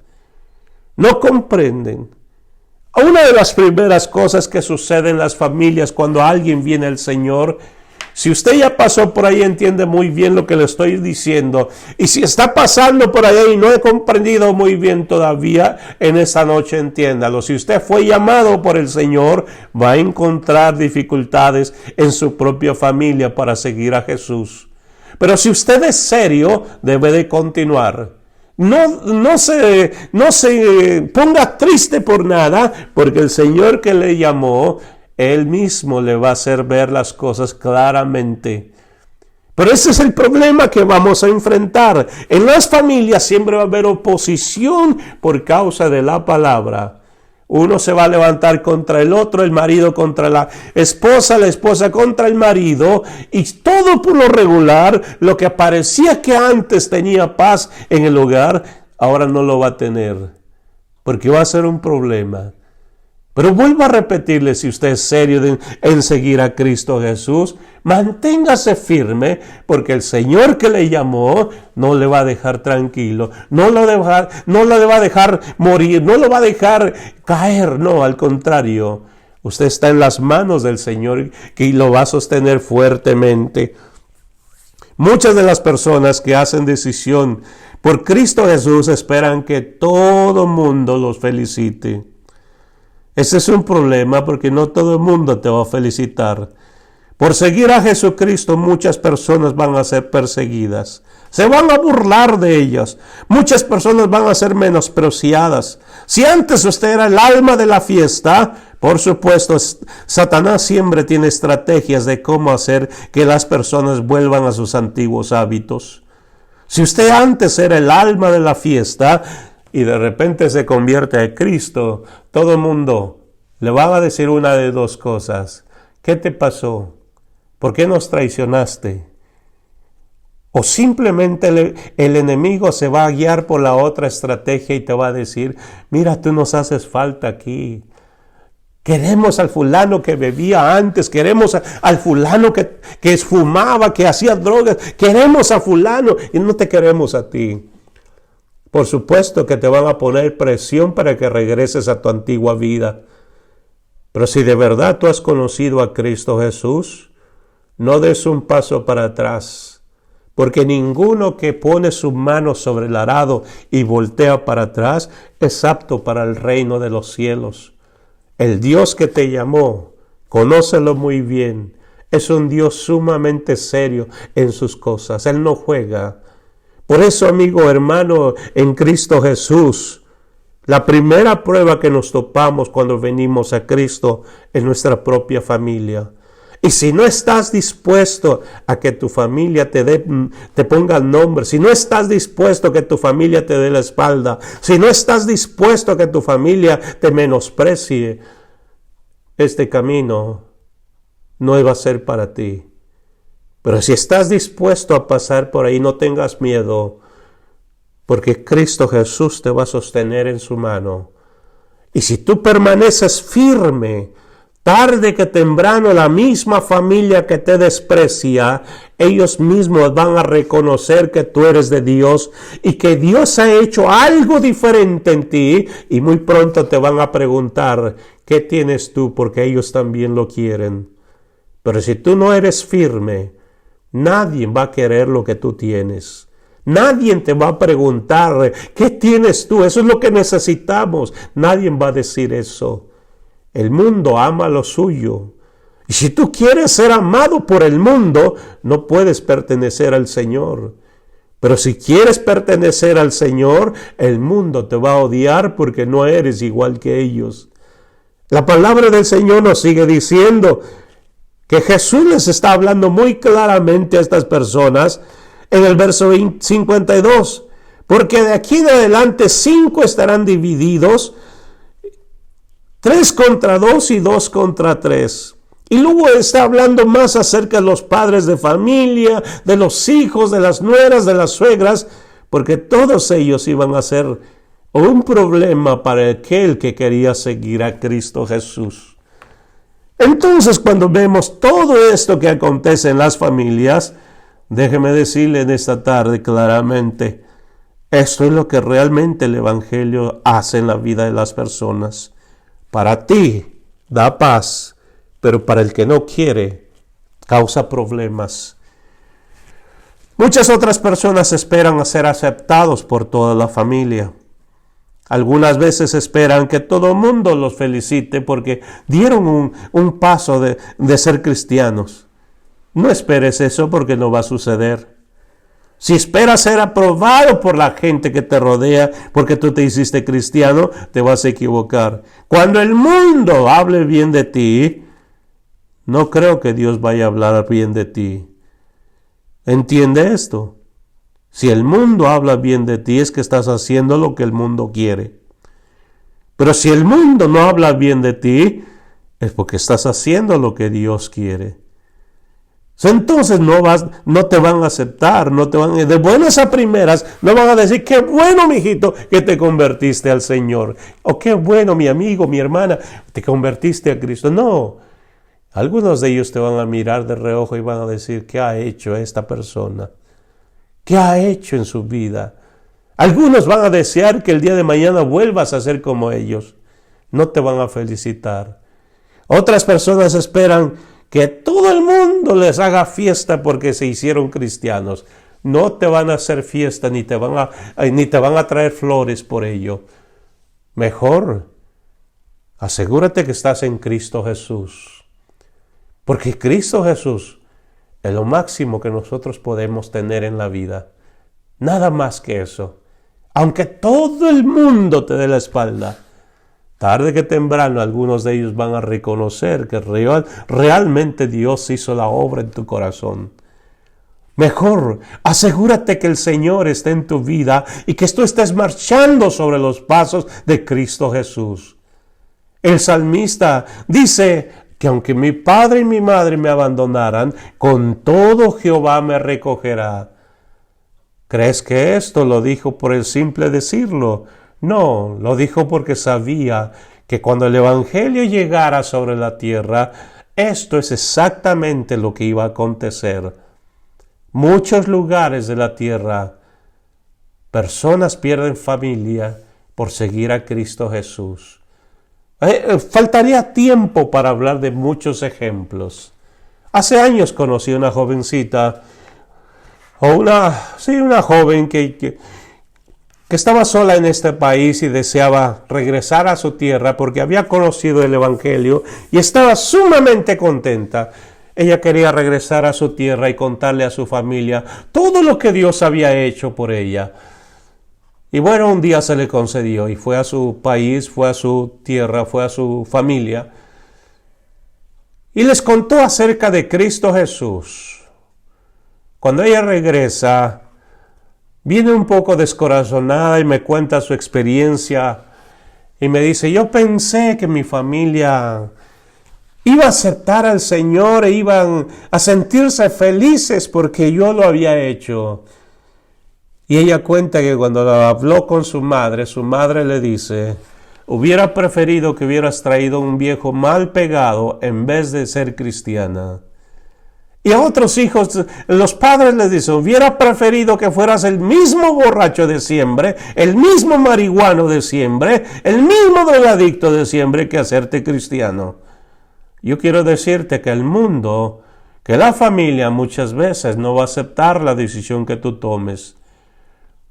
No comprenden. Una de las primeras cosas que sucede en las familias cuando alguien viene al Señor, si usted ya pasó por ahí, entiende muy bien lo que le estoy diciendo. Y si está pasando por ahí y no he comprendido muy bien todavía, en esta noche entiéndalo. Si usted fue llamado por el Señor, va a encontrar dificultades en su propia familia para seguir a Jesús. Pero si usted es serio, debe de continuar. No se ponga triste por nada, porque el Señor que le llamó, Él mismo le va a hacer ver las cosas claramente. Pero ese es el problema que vamos a enfrentar. En las familias siempre va a haber oposición por causa de la palabra. Uno se va a levantar contra el otro, el marido contra la esposa contra el marido, y todo por lo regular, lo que parecía que antes tenía paz en el hogar, ahora no lo va a tener, porque va a ser un problema. Pero vuelvo a repetirle, si usted es serio en seguir a Cristo Jesús, manténgase firme, porque el Señor que le llamó no le va a dejar tranquilo, no le va a dejar morir, no lo va a dejar caer, no, al contrario. Usted está en las manos del Señor que lo va a sostener fuertemente. Muchas de las personas que hacen decisión por Cristo Jesús esperan que todo mundo los felicite. Ese es un problema porque no todo el mundo te va a felicitar. Por seguir a Jesucristo muchas personas van a ser perseguidas. Se van a burlar de ellas. Muchas personas van a ser menospreciadas. Si antes usted era el alma de la fiesta, por supuesto, Satanás siempre tiene estrategias de cómo hacer que las personas vuelvan a sus antiguos hábitos. Si usted antes era el alma de la fiesta y de repente se convierte a Cristo, todo el mundo le va a decir una de dos cosas. ¿Qué te pasó? ¿Por qué nos traicionaste? O simplemente el enemigo se va a guiar por la otra estrategia y te va a decir, mira, tú nos haces falta aquí. Queremos al fulano que bebía antes, queremos al fulano que fumaba, que hacía drogas, queremos a fulano y no te queremos a ti. Por supuesto que te van a poner presión para que regreses a tu antigua vida. Pero si de verdad tú has conocido a Cristo Jesús, no des un paso para atrás. porque ninguno que pone su mano sobre el arado y voltea para atrás es apto para el reino de los cielos. El Dios que te llamó, conócelo muy bien, es un Dios sumamente serio en sus cosas. Él no juega. Por eso, amigo, hermano, en Cristo Jesús, la primera prueba que nos topamos cuando venimos a Cristo es nuestra propia familia. Y si no estás dispuesto a que tu familia te ponga el nombre, si no estás dispuesto a que tu familia te dé la espalda, si no estás dispuesto a que tu familia te menosprecie, este camino no va a ser para ti. Pero si estás dispuesto a pasar por ahí, no tengas miedo, porque Cristo Jesús te va a sostener en su mano. Y si tú permaneces firme, tarde que temprano la misma familia que te desprecia, ellos mismos van a reconocer que tú eres de Dios y que Dios ha hecho algo diferente en ti, y muy pronto te van a preguntar, ¿qué tienes tú? Porque ellos también lo quieren. Pero si tú no eres firme, nadie va a querer lo que tú tienes. Nadie te va a preguntar, ¿qué tienes tú? Eso es lo que necesitamos. Nadie va a decir eso. El mundo ama lo suyo. Y si tú quieres ser amado por el mundo, no puedes pertenecer al Señor. Pero si quieres pertenecer al Señor, el mundo te va a odiar porque no eres igual que ellos. La palabra del Señor nos sigue diciendo que Jesús les está hablando muy claramente a estas personas en el verso 52. Porque de aquí en adelante 5 estarán divididos, 3 contra 2 y 2 contra 3. Y luego está hablando más acerca de los padres de familia, de los hijos, de las nueras, de las suegras, porque todos ellos iban a ser un problema para aquel que quería seguir a Cristo Jesús. Entonces, cuando vemos todo esto que acontece en las familias, déjeme decirle en esta tarde claramente, esto es lo que realmente el Evangelio hace en la vida de las personas. Para ti da paz, pero para el que no quiere, causa problemas. Muchas otras personas esperan a ser aceptados por toda la familia. Algunas veces esperan que todo el mundo los felicite porque dieron un paso de ser cristianos. No esperes eso porque no va a suceder. Si esperas ser aprobado por la gente que te rodea porque tú te hiciste cristiano, te vas a equivocar. Cuando el mundo hable bien de ti, no creo que Dios vaya a hablar bien de ti. ¿Entiende esto? Si el mundo habla bien de ti, es que estás haciendo lo que el mundo quiere. Pero si el mundo no habla bien de ti, es porque estás haciendo lo que Dios quiere. Entonces no te van a aceptar, de buenas a primeras, no van a decir, qué bueno, mijito, que te convertiste al Señor. O qué bueno, mi amigo, mi hermana, te convertiste a Cristo. No, algunos de ellos te van a mirar de reojo y van a decir, ¿qué ha hecho esta persona? ¿Qué ha hecho en su vida? Algunos van a desear que el día de mañana vuelvas a ser como ellos. No te van a felicitar. Otras personas esperan que todo el mundo les haga fiesta porque se hicieron cristianos. No te van a hacer fiesta ni te van a traer flores por ello. Mejor, asegúrate que estás en Cristo Jesús. Porque Cristo Jesús es lo máximo que nosotros podemos tener en la vida. Nada más que eso. Aunque todo el mundo te dé la espalda, tarde que temprano algunos de ellos van a reconocer que realmente Dios hizo la obra en tu corazón. Mejor, asegúrate que el Señor esté en tu vida y que tú estés marchando sobre los pasos de Cristo Jesús. El salmista dice que aunque mi padre y mi madre me abandonaran, con todo Jehová me recogerá. ¿Crees que esto lo dijo por el simple decirlo? No, lo dijo porque sabía que cuando el Evangelio llegara sobre la tierra, esto es exactamente lo que iba a acontecer. Muchos lugares de la tierra, personas pierden familia por seguir a Cristo Jesús. Faltaría tiempo para hablar de muchos ejemplos. Hace años conocí a una jovencita O una joven que estaba sola en este país y deseaba regresar a su tierra porque había conocido el Evangelio y estaba sumamente contenta. Ella quería regresar a su tierra y contarle a su familia todo lo que Dios había hecho por ella. Y bueno, un día se le concedió y fue a su país, fue a su tierra, fue a su familia y les contó acerca de Cristo Jesús. Cuando ella regresa, viene un poco descorazonada y me cuenta su experiencia y me dice, yo pensé que mi familia iba a aceptar al Señor e iban a sentirse felices porque yo lo había hecho. Y ella cuenta que cuando habló con su madre le dice, hubiera preferido que hubieras traído un viejo mal pegado en vez de ser cristiana. Y a otros hijos, los padres les dicen, hubiera preferido que fueras el mismo borracho de siempre, el mismo marihuano de siempre, el mismo drogadicto de siempre que hacerte cristiano. Yo quiero decirte que el mundo, que la familia muchas veces no va a aceptar la decisión que tú tomes.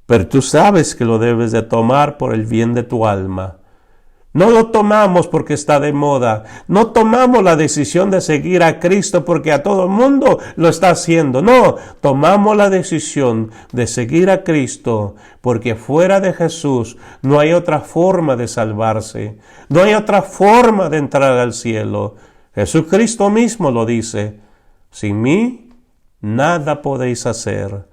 Pero tú sabes que lo debes de tomar por el bien de tu alma. No lo tomamos porque está de moda. No tomamos la decisión de seguir a Cristo porque a todo el mundo lo está haciendo. No, tomamos la decisión de seguir a Cristo porque fuera de Jesús no hay otra forma de salvarse. No hay otra forma de entrar al cielo. Jesucristo mismo lo dice. Sin mí, nada podéis hacer.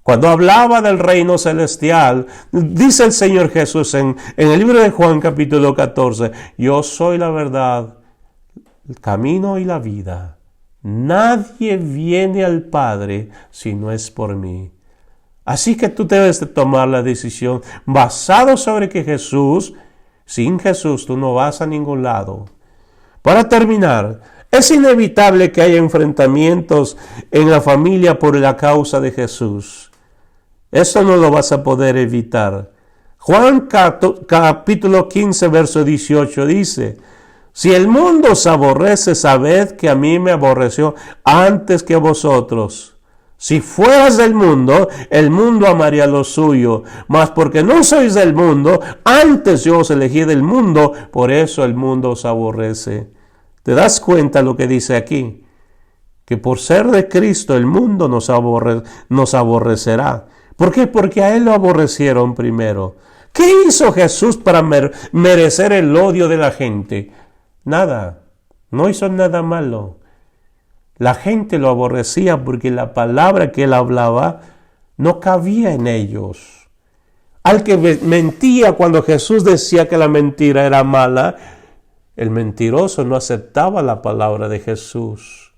Cuando hablaba del reino celestial, dice el Señor Jesús en el libro de Juan capítulo 14, yo soy la verdad, el camino y la vida. Nadie viene al Padre si no es por mí. Así que tú debes de tomar la decisión basado sobre que Jesús, sin Jesús tú no vas a ningún lado. Para terminar, es inevitable que haya enfrentamientos en la familia por la causa de Jesús. Eso no lo vas a poder evitar. Juan capítulo 15, verso 18 dice, si el mundo os aborrece, sabed que a mí me aborreció antes que a vosotros. Si fueras del mundo, el mundo amaría lo suyo, mas porque no sois del mundo, antes yo os elegí del mundo, por eso el mundo os aborrece. ¿Te das cuenta lo que dice aquí? Que por ser de Cristo el mundo nos aborrecerá. ¿Por qué? Porque a Él lo aborrecieron primero. ¿Qué hizo Jesús para merecer el odio de la gente? Nada. No hizo nada malo. La gente lo aborrecía porque la palabra que Él hablaba no cabía en ellos. Al que mentía cuando Jesús decía que la mentira era mala, el mentiroso no aceptaba la palabra de Jesús.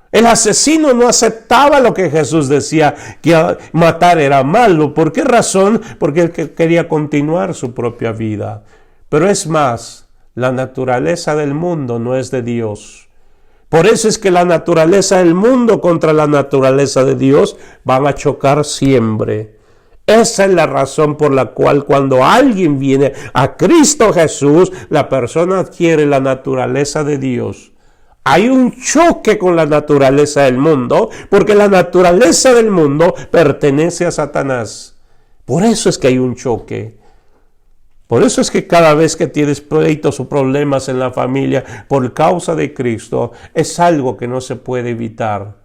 El asesino no aceptaba lo que Jesús decía, que matar era malo. ¿Por qué razón? Porque él quería continuar su propia vida. Pero es más, la naturaleza del mundo no es de Dios. Por eso es que la naturaleza del mundo contra la naturaleza de Dios van a chocar siempre. Esa es la razón por la cual cuando alguien viene a Cristo Jesús, la persona adquiere la naturaleza de Dios. Hay un choque con la naturaleza del mundo, porque la naturaleza del mundo pertenece a Satanás. Por eso es que hay un choque. Por eso es que cada vez que tienes pleitos o problemas en la familia por causa de Cristo, es algo que no se puede evitar.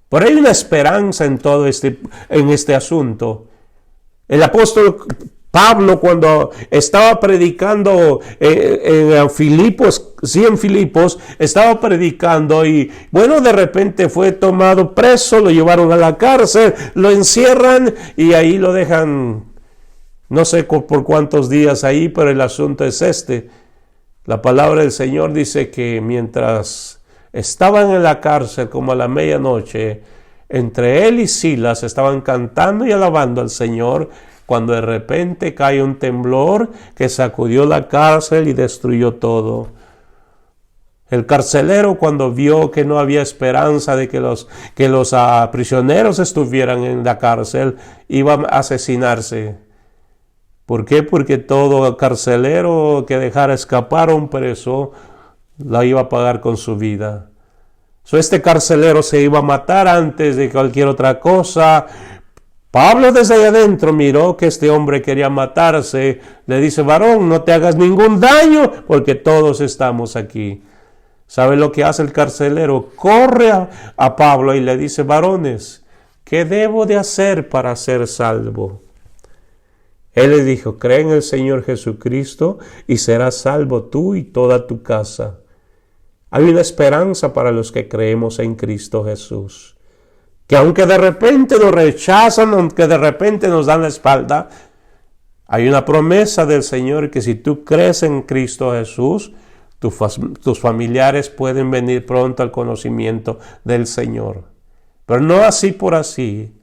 Pero hay una esperanza en todo este asunto. El apóstol Pablo, cuando estaba predicando en Filipos, estaba predicando y bueno, de repente fue tomado preso, lo llevaron a la cárcel, lo encierran y ahí lo dejan, no sé por cuántos días ahí, pero el asunto es este. La palabra del Señor dice que mientras estaban en la cárcel, como a la medianoche, entre él y Silas estaban cantando y alabando al Señor, cuando de repente cae un temblor que sacudió la cárcel y destruyó todo. El carcelero, cuando vio que no había esperanza de que los prisioneros estuvieran en la cárcel, iba a asesinarse. ¿Por qué? Porque todo carcelero que dejara escapar a un preso la iba a pagar con su vida. Este carcelero se iba a matar antes de cualquier otra cosa. Pablo desde ahí adentro miró que este hombre quería matarse. Le dice: varón, no te hagas ningún daño porque todos estamos aquí. ¿Sabe lo que hace el carcelero? Corre a Pablo y le dice: varones, ¿qué debo de hacer para ser salvo? Él le dijo: cree en el Señor Jesucristo y serás salvo tú y toda tu casa. Hay una esperanza para los que creemos en Cristo Jesús. Que aunque de repente nos rechazan, aunque de repente nos dan la espalda, hay una promesa del Señor que si tú crees en Cristo Jesús, tus familiares pueden venir pronto al conocimiento del Señor. Pero no así por así.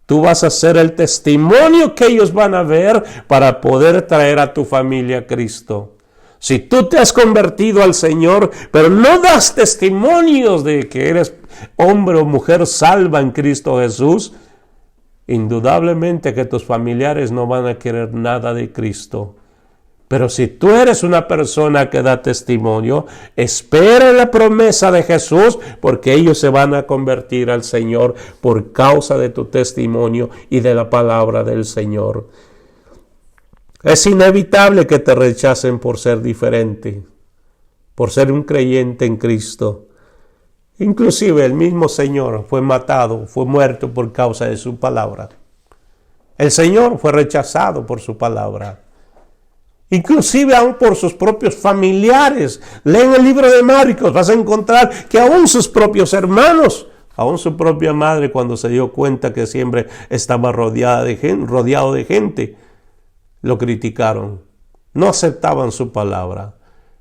Tú vas a ser el testimonio que ellos van a ver para poder traer a tu familia a Cristo. Si tú te has convertido al Señor, pero no das testimonios de que eres hombre o mujer salva en Cristo Jesús, indudablemente que tus familiares no van a querer nada de Cristo. Pero si tú eres una persona que da testimonio, espera la promesa de Jesús, porque ellos se van a convertir al Señor por causa de tu testimonio y de la palabra del Señor. Es inevitable que te rechacen por ser diferente, por ser un creyente en Cristo. Inclusive el mismo Señor fue matado, fue muerto por causa de su palabra. El Señor fue rechazado por su palabra. Inclusive aún por sus propios familiares. Leen el libro de Marcos, vas a encontrar que aún sus propios hermanos, aún su propia madre, cuando se dio cuenta que siempre estaba rodeado de gente, lo criticaron. No aceptaban su palabra.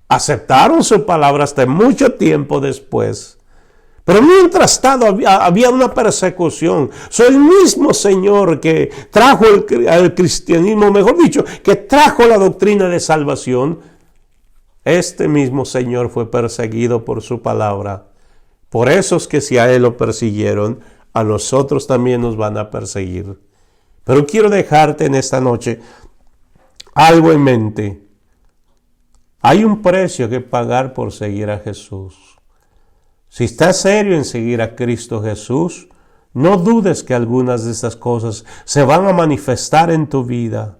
Aceptaron su palabra hasta mucho tiempo después. Pero mientras tanto había una persecución. El mismo Señor que trajo el cristianismo, mejor dicho, que trajo la doctrina de salvación, este mismo Señor fue perseguido por su palabra. Por eso es que si a Él lo persiguieron, a nosotros también nos van a perseguir. Pero quiero dejarte en esta noche algo en mente. Hay un precio que pagar por seguir a Jesús. Si estás serio en seguir a Cristo Jesús, no dudes que algunas de estas cosas se van a manifestar en tu vida.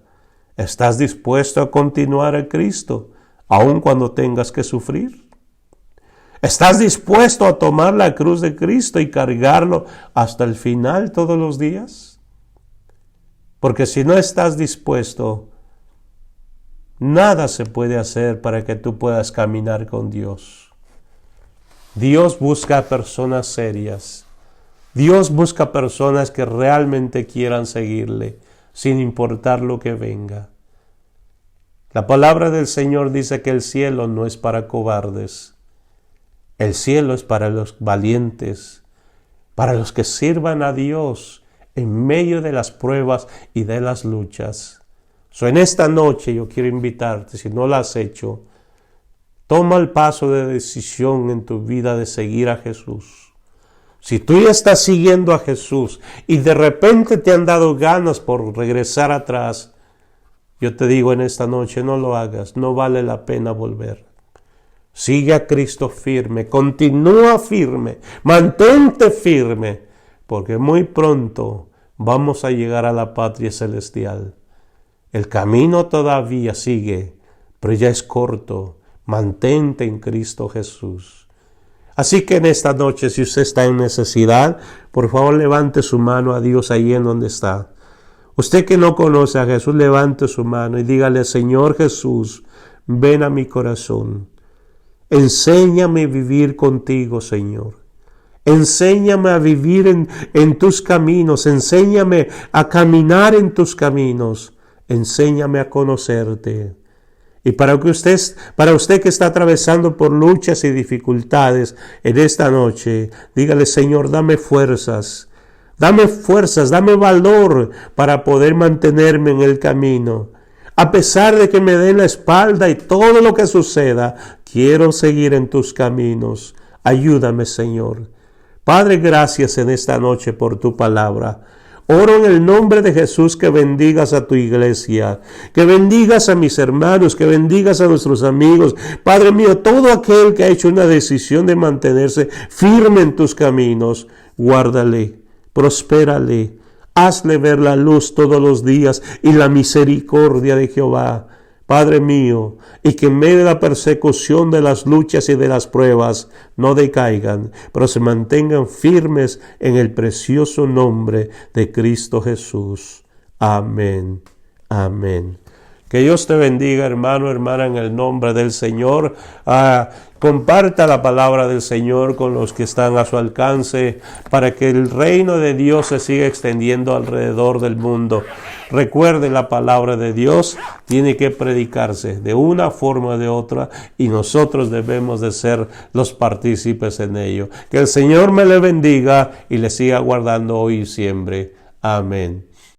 ¿Estás dispuesto a continuar a Cristo, aun cuando tengas que sufrir? ¿Estás dispuesto a tomar la cruz de Cristo y cargarlo hasta el final todos los días? Porque si no estás dispuesto, nada se puede hacer para que tú puedas caminar con Dios. Dios busca personas serias. Dios busca personas que realmente quieran seguirle, sin importar lo que venga. La palabra del Señor dice que el cielo no es para cobardes. El cielo es para los valientes, para los que sirvan a Dios en medio de las pruebas y de las luchas. En esta noche yo quiero invitarte, si no lo has hecho, toma el paso de decisión en tu vida de seguir a Jesús. Si tú ya estás siguiendo a Jesús y de repente te han dado ganas por regresar atrás, yo te digo en esta noche, no lo hagas, no vale la pena volver. Sigue a Cristo firme, continúa firme, mantente firme, porque muy pronto vamos a llegar a la patria celestial. El camino todavía sigue, pero ya es corto. Mantente en Cristo Jesús. Así que en esta noche, si usted está en necesidad, por favor levante su mano a Dios ahí en donde está. Usted que no conoce a Jesús, levante su mano y dígale: Señor Jesús, ven a mi corazón. Enséñame a vivir contigo, Señor. Enséñame a vivir en tus caminos. Enséñame a caminar en tus caminos. Enséñame a conocerte. Y para usted que está atravesando por luchas y dificultades en esta noche, dígale: Señor, dame fuerzas, dame valor para poder mantenerme en el camino. A pesar de que me den la espalda y todo lo que suceda, quiero seguir en tus caminos. Ayúdame, Señor. Padre, gracias en esta noche por tu palabra. Oro en el nombre de Jesús que bendigas a tu iglesia, que bendigas a mis hermanos, que bendigas a nuestros amigos. Padre mío, todo aquel que ha hecho una decisión de mantenerse firme en tus caminos, guárdale, prospérale, hazle ver la luz todos los días y la misericordia de Jehová. Padre mío, y que en medio de la persecución, de las luchas y de las pruebas no decaigan, pero se mantengan firmes en el precioso nombre de Cristo Jesús. Amén. Amén. Que Dios te bendiga, hermano, hermana, en el nombre del Señor. Comparta la palabra del Señor con los que están a su alcance para que el reino de Dios se siga extendiendo alrededor del mundo. Recuerde, la palabra de Dios tiene que predicarse de una forma o de otra y nosotros debemos de ser los partícipes en ello. Que el Señor me le bendiga y le siga guardando hoy y siempre. Amén.